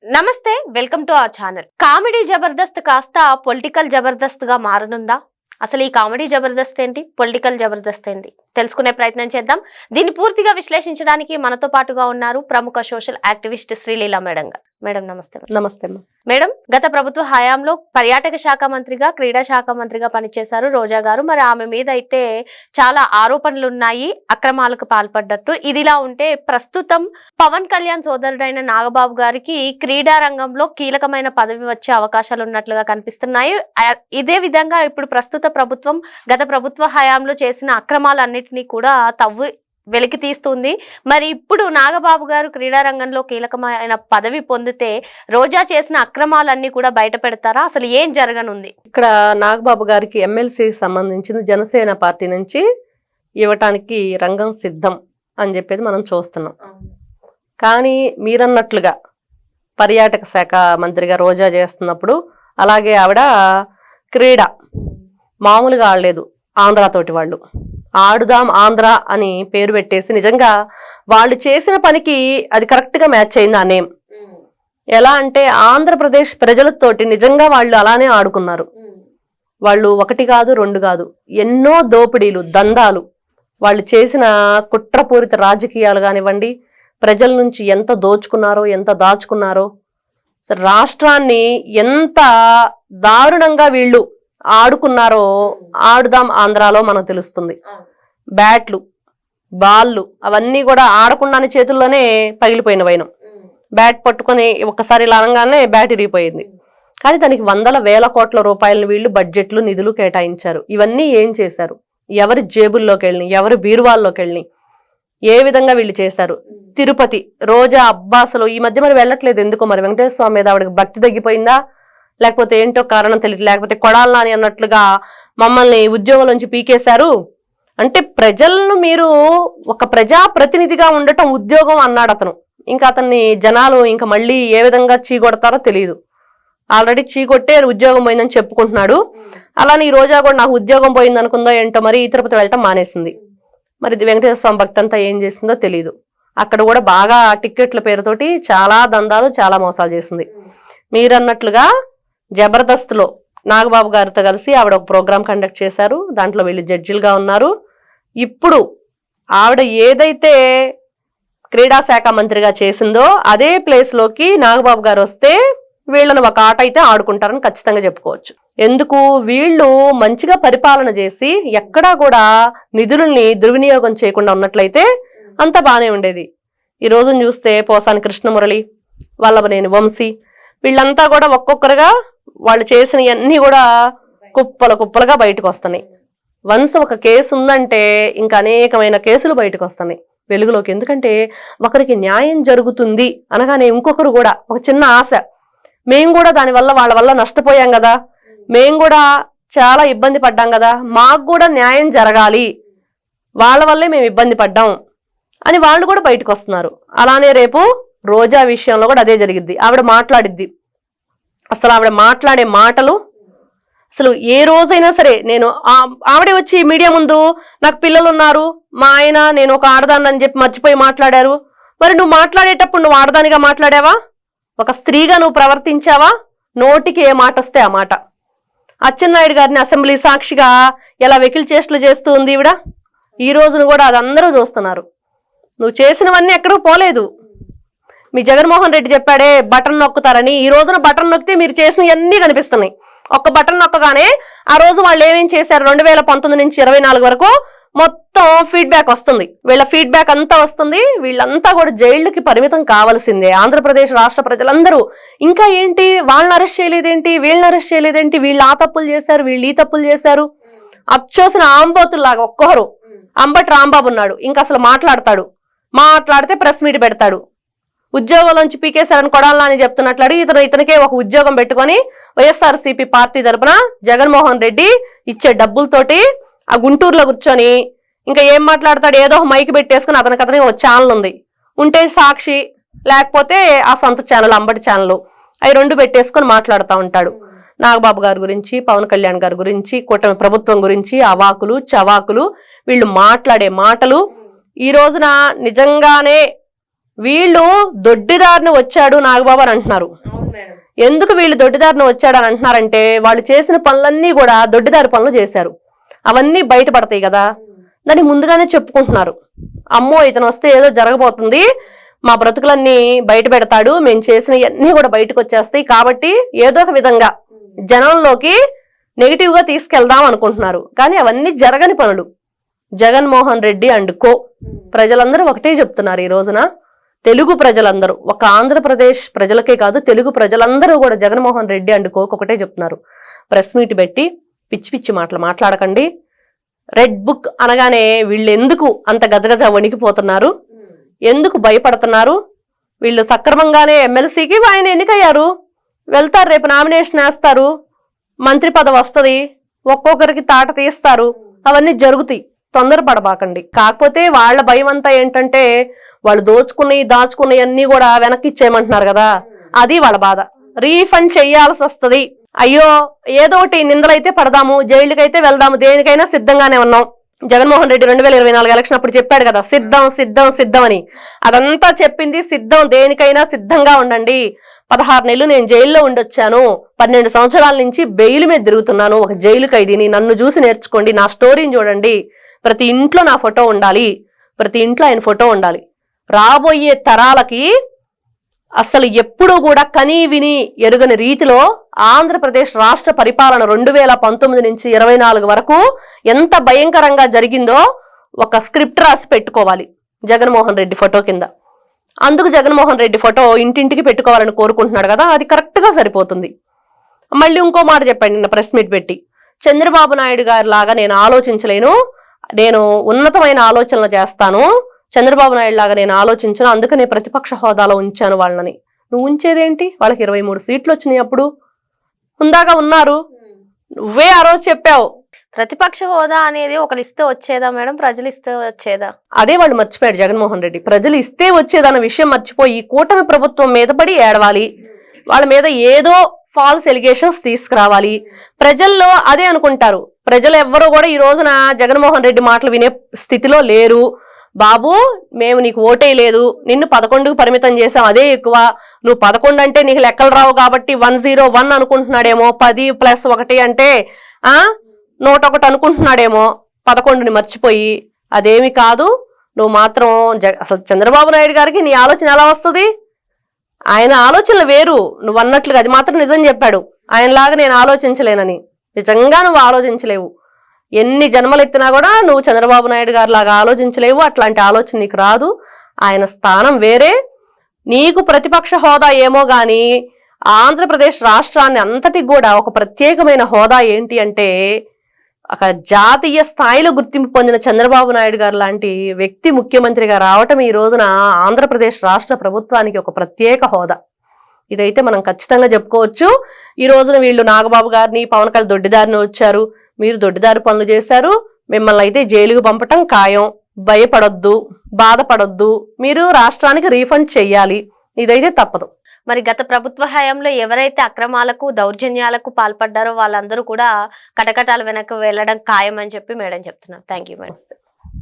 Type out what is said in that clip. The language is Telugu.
నమస్తే, welcome to our channel. Comedy Jabardasth కాస్త పొలిటికల్ జబర్దస్త్ గా మారనుందా? అసలు ఈ కామెడీ జబర్దస్త్ ఏంటి, పొలిటికల్ జబర్దస్త్ ఏంటి తెలుసుకునే ప్రయత్నం చేద్దాం. దీన్ని పూర్తిగా విశ్లేషించడానికి మనతో పాటుగా ఉన్నారు ప్రముఖ సోషల్ యాక్టివిస్ట్ శ్రీలీల మేడం గారు. మేడం నమస్తే. నమస్తే మేడం, గత ప్రభుత్వ హయాంలో పర్యాటక శాఖ మంత్రిగా, క్రీడా శాఖ మంత్రిగా పనిచేశారు రోజా గారు. మరి ఆమె మీద అయితే చాలా ఆరోపణలు ఉన్నాయి, అక్రమాలకు పాల్పడ్డట్టు. ఇదిలా ఉంటే ప్రస్తుతం పవన్ కళ్యాణ్ సోదరుడైన నాగబాబు గారికి క్రీడా రంగంలో కీలకమైన పదవి వచ్చే అవకాశాలు ఉన్నట్లుగా కనిపిస్తున్నాయి. ఇదే విధంగా ఇప్పుడు ప్రస్తుత ప్రభుత్వం గత ప్రభుత్వ హయాంలో చేసిన అక్రమాలన్నిటినీ కూడా వెలికి తీస్తుంది. మరి ఇప్పుడు నాగబాబు గారు క్రీడా రంగంలో కీలకమైన పదవి పొందితే రోజా చేసిన అక్రమాలన్నీ కూడా బయట పెడతారా? అసలు ఏం జరగనుంది? ఇక్కడ నాగబాబు గారికి ఎమ్మెల్సీ సంబంధించిన జనసేన పార్టీ నుంచి ఇవ్వటానికి రంగం సిద్ధం అని చెప్పేది మనం చూస్తున్నాం. కానీ మీరన్నట్లుగా పర్యాటక శాఖ మంత్రిగా రోజా చేస్తున్నప్పుడు, అలాగే ఆవిడ క్రీడ మామూలుగా ఆడలేదు. ఆంధ్రాతోటి వాళ్ళు ఆడుదాం ఆంధ్ర అని పేరు పెట్టేసి నిజంగా వాళ్ళు చేసిన పనికి అది కరెక్ట్గా మ్యాచ్ అయింది ఆ నేమ్. ఎలా అంటే ఆంధ్రప్రదేశ్ ప్రజలతోటి నిజంగా వాళ్ళు అలానే ఆడుకున్నారు. వాళ్ళు ఒకటి కాదు, రెండు కాదు, ఎన్నో దోపిడీలు, దందాలు, వాళ్ళు చేసిన కుట్రపూరిత రాజకీయాలు కానివ్వండి, ప్రజల నుంచి ఎంత దోచుకున్నారో, ఎంత దాచుకున్నారో, రాష్ట్రాన్ని ఎంత దారుణంగా వీళ్ళు ఆడుకున్నారో ఆడుదాం ఆంధ్రాలో మనకు తెలుస్తుంది. బ్యాట్లు, బాళ్ళు అవన్నీ కూడా ఆడకుండానే చేతుల్లోనే పగిలిపోయిన వైనం. బ్యాట్ పట్టుకొని ఒక్కసారి ఇలా అనగానే బ్యాట్ ఇరిగిపోయింది. కానీ దానికి వందల వేల కోట్ల రూపాయలను వీళ్ళు బడ్జెట్లు, నిధులు కేటాయించారు. ఇవన్నీ ఏం చేశారు? ఎవరి జేబుల్లోకి వెళ్ళి, ఎవరి బీరువాల్లోకి వెళ్ళి, ఏ విధంగా వీళ్ళు చేశారు? తిరుపతి రోజా అబ్బాసలు ఈ మధ్య మరి వెళ్ళట్లేదు ఎందుకో, మరి వెంకటేశ్వర స్వామి మీద ఆవిడకి భక్తి తగ్గిపోయిందా, లేకపోతే ఏంటో కారణం తెలియదు. లేకపోతే కొడాలి నాని అన్నట్లుగా మమ్మల్ని ఉద్యోగంలోంచి పీకేశారు అంటే, ప్రజలను మీరు ఒక ప్రజాప్రతినిధిగా ఉండటం ఉద్యోగం అన్నాడు అతను. ఇంకా అతన్ని జనాలు ఇంకా మళ్ళీ ఏ విధంగా చీకొడతారో తెలియదు. ఆల్రెడీ చీకొట్టే ఉద్యోగం పోయిందని చెప్పుకుంటున్నాడు. అలానే ఈ రోజా కూడా నాకు ఉద్యోగం పోయింది అనుకుందో ఏంటో, మరి తిరుపతి వెళ్ళటం మానేసింది. మరి వెంకటేశ్వర స్వామి భక్తి అంతా ఏం చేసిందో తెలియదు. అక్కడ కూడా బాగా టిక్కెట్ల పేరుతోటి చాలా దందాలు, చాలా మోసాలు చేసింది. మీరన్నట్లుగా జబర్దస్త్లో నాగబాబు గారితో కలిసి ఆవిడ ఒక ప్రోగ్రాం కండక్ట్ చేశారు. దాంట్లో వీళ్ళు జడ్జిలుగా ఉన్నారు. ఇప్పుడు ఆవిడ ఏదైతే క్రీడా శాఖ మంత్రిగా చేసిందో అదే ప్లేస్లోకి నాగబాబు గారు వస్తే వీళ్ళను ఒక ఆట అయితే ఆడుకుంటారని ఖచ్చితంగా చెప్పుకోవచ్చు. ఎందుకు? వీళ్ళు మంచిగా పరిపాలన చేసి ఎక్కడా కూడా నిధులని దుర్వినియోగం చేయకుండా ఉన్నట్లయితే అంత బాగానే ఉండేది. ఈ రోజును చూస్తే పోసాని కృష్ణమురళి, వల్లభనేని వంశీ, వీళ్ళంతా కూడా ఒక్కొక్కరుగా వాళ్ళు చేసినవన్నీ కూడా కుప్పల కుప్పలుగా బయటకు వస్తున్నాయి. వన్స్ ఒక కేసు ఉందంటే ఇంకా అనేకమైన కేసులు బయటకు వస్తున్నాయి వెలుగులోకి. ఎందుకంటే ఒకరికి న్యాయం జరుగుతుంది అనగానే ఇంకొకరు కూడా ఒక చిన్న ఆశ, మేము కూడా దానివల్ల వాళ్ళ వల్ల నష్టపోయాం కదా, మేము కూడా చాలా ఇబ్బంది పడ్డాం కదా, మాకు కూడా న్యాయం జరగాలి, వాళ్ళ వల్లే మేము ఇబ్బంది పడ్డాం అని వాళ్ళు కూడా బయటకు వస్తున్నారు. అలానే రేపు రోజా విషయంలో కూడా అదే జరిగిద్ది. ఆవిడ మాట్లాడిద్ది. అసలు ఆవిడ మాట్లాడే మాటలు అసలు ఏ రోజైనా సరే, నేను ఆవిడే వచ్చి మీడియా ముందు నాకు పిల్లలు ఉన్నారు, మా ఆయన, నేను ఒక ఆడదాన్ని అని చెప్పి మర్చిపోయి మాట్లాడారు. మరి నువ్వు మాట్లాడేటప్పుడు నువ్వు ఆడదానిగా మాట్లాడావా? ఒక స్త్రీగా నువ్వు ప్రవర్తించావా? నోటికి ఏ మాట వస్తే ఆ మాట. అచ్చెన్నాయుడు గారిని అసెంబ్లీ సాక్షిగా ఎలా వెకిలి చేష్టలు చేస్తూ ఉంది ఈవిడ. ఈ రోజును కూడా అది అందరూ చూస్తున్నారు. నువ్వు చేసినవన్నీ ఎక్కడికి పోలేదు. మీ జగన్మోహన్ రెడ్డి చెప్పాడే బటన్ నొక్కుతారని, ఈ రోజున బటన్ నొక్కితే మీరు చేసినవన్నీ కనిపిస్తున్నాయి. ఒక్క బటన్ నొక్కగానే ఆ రోజు వాళ్ళు ఏమేం చేశారు 2019 నుంచి 24 వరకు మొత్తం ఫీడ్బ్యాక్ వస్తుంది. వీళ్ళ ఫీడ్బ్యాక్ అంతా వస్తుంది. వీళ్ళంతా కూడా జైళ్ళకి పరిమితం కావాల్సిందే. ఆంధ్రప్రదేశ్ రాష్ట్ర ప్రజలందరూ ఇంకా ఏంటి వాళ్ళని అరెస్ట్ చేయలేదేంటి, వీళ్ళని అరెస్ట్ చేయలేదేంటి, వీళ్ళు ఆ తప్పులు చేశారు, వీళ్ళు ఈ తప్పులు చేశారు, అచ్చోసిన ఆంబోతుల్లాగా ఒక్కొక్కరు. అంబటి రాంబాబు ఉన్నాడు, ఇంకా అసలు మాట్లాడితే ప్రెస్ మీట్ పెడతాడు. ఉద్యోగంలోంచి పీకేశారని కొడాలి నాని చెప్తున్నట్లు ఇతనికే ఒక ఉద్యోగం పెట్టుకొని వైఎస్ఆర్సీపీ పార్టీ తరపున జగన్మోహన్ రెడ్డి ఇచ్చే డబ్బులతోటి ఆ గుంటూరులో కూర్చొని ఇంకా ఏం మాట్లాడతాడు, ఏదో ఒక మైక్ పెట్టేసుకుని అతనికి ఒక ఛానల్ ఉంది, ఉంటే సాక్షి, లేకపోతే ఆ సొంత ఛానల్ అంబటి ఛానల్, అవి రెండు పెట్టేసుకొని మాట్లాడుతూ ఉంటాడు. నాగబాబు గారి గురించి, పవన్ కళ్యాణ్ గారి గురించి, కూటమి ప్రభుత్వం గురించి అవాకులు చవాకులు వీళ్ళు మాట్లాడే మాటలు ఈ రోజున నిజంగానే వీళ్ళు దొడ్డిదారిని వచ్చాడు నాగబాబు అని అంటున్నారు. ఎందుకు వీళ్ళు దొడ్డిదారిని వచ్చాడు అని అంటున్నారంటే వాళ్ళు చేసిన పనులన్నీ కూడా దొడ్డిదారి పనులు చేశారు. అవన్నీ బయటపడతాయి కదా, దాన్ని ముందుగానే చెప్పుకుంటున్నారు. అమ్మో ఇతను వస్తే ఏదో జరగబోతుంది, మా బ్రతుకులన్నీ బయట పెడతాడు, మేము చేసినవన్నీ కూడా బయటకు వచ్చేస్తాయి, కాబట్టి ఏదో ఒక విధంగా జనంలోకి నెగిటివ్ గా తీసుకెళ్దాం అనుకుంటున్నారు. కానీ అవన్నీ జరగని పనులు. జగన్మోహన్ రెడ్డి అండ్ కో ప్రజలందరూ ఒకటే చెప్తున్నారు ఈ రోజున. తెలుగు ప్రజలందరూ, ఒక ఆంధ్రప్రదేశ్ ప్రజలకే కాదు, తెలుగు ప్రజలందరూ కూడా జగన్మోహన్ రెడ్డి అండ్ కోకు ఒకటే చెప్తున్నారు. ప్రెస్ మీట్ పెట్టి పిచ్చి పిచ్చి మాటలు మాట్లాడకండి. రెడ్ బుక్ అనగానే వీళ్ళు ఎందుకు అంత గజగజ వణికిపోతున్నారు, ఎందుకు భయపడుతున్నారు? వీళ్ళు సక్రమంగానే ఎమ్మెల్సీకి ఆయన ఎన్నికయ్యారు, వెళ్తారు, రేపు నామినేషన్ వేస్తారు, మంత్రి పదవి వస్తుంది, ఒక్కొక్కరికి తాట తీస్తారు, అవన్నీ జరుగుతాయి. తొందరపడబాకండి. కాకపోతే వాళ్ళ భయం అంతా ఏంటంటే వాళ్ళు దాచుకున్నవి అన్ని కూడా వెనక్కి ఇచ్చేయమంటున్నారు కదా, అది వాళ్ళ బాధ. రీఫండ్ చెయ్యాల్సి వస్తుంది. అయ్యో ఏదోటి నిందలైతే పడదాము, జైలుకైతే వెళ్దాము, దేనికైనా సిద్ధంగానే ఉన్నాం. జగన్మోహన్ రెడ్డి 2024 ఎలక్షన్ అప్పుడు చెప్పాడు కదా, సిద్ధం సిద్ధం సిద్ధం అని. అదంతా చెప్పింది సిద్ధం, దేనికైనా సిద్ధంగా ఉండండి. 16 నెలలు నేను జైల్లో ఉండొచ్చాను, 12 సంవత్సరాల నుంచి బెయిల్ మీద తిరుగుతున్నాను, ఒక జైలు ఖైదీని. నన్ను చూసి నేర్చుకోండి, నా స్టోరీని చూడండి. ప్రతి ఇంట్లో నా ఫోటో ఉండాలి, ప్రతి ఇంట్లో ఆయన ఫోటో ఉండాలి. రాబోయే తరాలకి అసలు ఎప్పుడూ కూడా కనీ విని ఎరుగని రీతిలో ఆంధ్రప్రదేశ్ రాష్ట్ర పరిపాలన 2019 నుంచి 24 వరకు ఎంత భయంకరంగా జరిగిందో ఒక స్క్రిప్ట్ రాసి పెట్టుకోవాలి జగన్మోహన్ రెడ్డి ఫోటో కింద. అందుకు జగన్మోహన్ రెడ్డి ఫోటో ఇంటింటికి పెట్టుకోవాలని కోరుకుంటున్నాడు కదా, అది కరెక్ట్గా సరిపోతుంది. మళ్ళీ ఇంకో మాట చెప్పండి నిన్న ప్రెస్ మీట్ పెట్టి, చంద్రబాబు నాయుడు గారి లాగా నేను ఆలోచించలేను, నేను ఉన్నతమైన ఆలోచనలు చేస్తాను, చంద్రబాబు నాయుడు లాగా నేను ఆలోచించను, అందుకనే ప్రతిపక్ష హోదాలో ఉంచాను వాళ్ళని. నువ్వు ఉంచేదేంటి? వాళ్ళకి 23 సీట్లు వచ్చినాయి, అప్పుడు ఉందాగా ఉన్నారు. నువ్వే ఆ రోజు చెప్పావు ప్రతిపక్ష హోదా అనేది ఒకరు ఇస్తే వచ్చేదా మేడం, ప్రజలు ఇస్తే వచ్చేదా? అదే వాళ్ళు మర్చిపోయాడు జగన్మోహన్ రెడ్డి. ప్రజలు ఇస్తే వచ్చేదన్న విషయం మర్చిపోయి కూటమి ప్రభుత్వం మీద పడి ఏడవాలి, వాళ్ళ మీద ఏదో ఫాల్స్ ఎలిగేషన్స్ తీసుకురావాలి. ప్రజల్లో అదే అనుకుంటారు. ప్రజలు ఎవ్వరూ కూడా ఈ రోజున జగన్మోహన్ రెడ్డి మాటలు వినే స్థితిలో లేరు. బాబు మేము నీకు ఓటేయలేదు, నిన్ను 11కు పరిమితం చేసాం, అదే ఎక్కువ, నువ్వు 11 అంటే నీకు లెక్కలు రావు కాబట్టి 101 అనుకుంటున్నాడేమో, 10 + 1 అంటే 101 అనుకుంటున్నాడేమో, 11ని మర్చిపోయి. అదేమి కాదు, నువ్వు మాత్రం అసలు చంద్రబాబు నాయుడు గారికి నీ ఆలోచన ఎలా వస్తుంది? ఆయన ఆలోచనలు వేరు, నువ్వు అన్నట్లుగా అది మాత్రం నిజం చెప్పాడు. ఆయనలాగా నేను ఆలోచించలేనని. నిజంగా నువ్వు ఆలోచించలేవు. ఎన్ని జన్మలు ఎత్తినా కూడా నువ్వు చంద్రబాబు నాయుడు గారి లాగా ఆలోచించలేవు. అట్లాంటి ఆలోచన నీకు రాదు. ఆయన స్థానం వేరే. నీకు ప్రతిపక్ష హోదా ఏమో గాని ఆంధ్రప్రదేశ్ రాష్ట్రాన్ని అంతటికి కూడా ఒక ప్రత్యేకమైన హోదా ఏంటి అంటే, ఒక జాతీయ స్థాయిలో గుర్తింపు పొందిన చంద్రబాబు నాయుడు గారు లాంటి వ్యక్తి ముఖ్యమంత్రిగా రావటం ఈ రోజున ఆంధ్రప్రదేశ్ రాష్ట్ర ప్రభుత్వానికి ఒక ప్రత్యేక హోదా. ఇదైతే మనం ఖచ్చితంగా చెప్పుకోవచ్చు. ఈ రోజున వీళ్ళు నాగబాబు గారిని, పవన్ కళ్యాణ్ దొడ్డిదారిని వచ్చారు, మీరు దొడ్డిదారి పనులు చేశారు, మిమ్మల్ని అయితే జైలుకు పంపటం ఖాయం, భయపడొద్దు, బాధపడొద్దు, మీరు రాష్ట్రానికి రీఫండ్ చెయ్యాలి, ఇదైతే తప్పదు. మరి గత ప్రభుత్వ హయాంలో ఎవరైతే అక్రమాలకు దౌర్జన్యాలకు పాల్పడ్డారో వాళ్ళందరూ కూడా కటకటాల వెనక్కి వెళ్ళడం ఖాయం అని చెప్పి మేడం చెప్తున్నారు. Thank you madam.